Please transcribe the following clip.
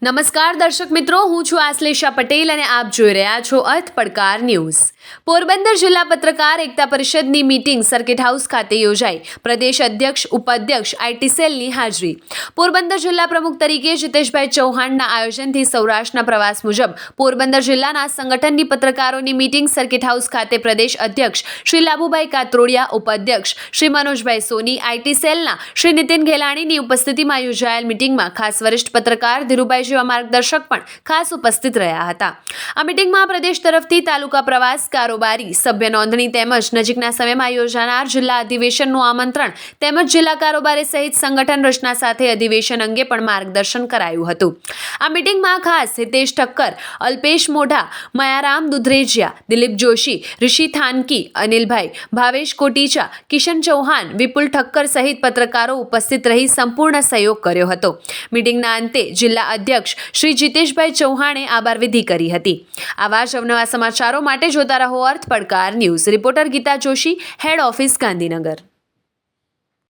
નમસ્કાર દર્શક મિત્રો, હું છું આશ્લેષા પટેલ અને આપ જોઈ રહ્યા છો અર્થ પડકાર ન્યૂઝ. પોરબંદર જિલ્લા પત્રકાર એકતા પરિષદની મીટિંગ સર્કિટ હાઉસ ખાતે યોજાઈ. પ્રદેશ અધ્યક્ષ, ઉપાધ્યક્ષ, આઈટી સેલની હાજરી. પોરબંદર જિલ્લા પ્રમુખ તરીકે જીતેશભાઈ ચૌહાણના આયોજનથી સૌરાષ્ટ્રના પ્રવાસ મુજબ પોરબંદર જિલ્લાના સંગઠનની પત્રકારોની મીટિંગ સર્કિટ હાઉસ ખાતે પ્રદેશ અધ્યક્ષ શ્રી લાભુભાઈ કાત્રોડિયા, ઉપાધ્યક્ષ શ્રી મનોજભાઈ સોની, આઈટી સેલના શ્રી નીતિન ઘેલાણીની ઉપસ્થિતિમાં યોજાયેલ મીટિંગમાં ખાસ વરિષ્ઠ પત્રકાર ધીરુભાઈ જેવા માર્ગદર્શક પણ ખાસ ઉપસ્થિત રહ્યા હતા. આ મીટિંગમાં પ્રદેશ તરફથી તાલુકા પ્રવાસ, કારોબારી, સભ્ય નોંધણી તેમજ નજીકના સમયમાં યોજાનાર જિલ્લા અધિવેશનનું આમંત્રણ તેમજ જિલ્લા કારોબારી સહિત સંગઠન રચના સાથે અધિવેશન અંગે પણ માર્ગદર્શન કરાયું હતું. આ મીટિંગમાં ખાસ હિતેશ ઠક્કર, અલ્પેશ મોઢા, મયારામ દુધરેજિયા, દિલીપ જોશી, ઋષિ થાનકી, અનિલભાઈ, ભાવેશ કોટીચા, કિશન ચૌહાણ, વિપુલ ઠક્કર સહિત પત્રકારો ઉપસ્થિત રહી સંપૂર્ણ સહયોગ કર્યો હતો. મીટિંગના અંતે જિલ્લા અધ્યક્ષ શ્રી જીતેશભાઈ ચૌહાણે આભાર વિધિ કરી હતી. આવા જ અવનવા સમાચારો માટે જોતા રહો અર્થ પડકાર news. Reporter Gita Joshi, head office, Gandhinagar.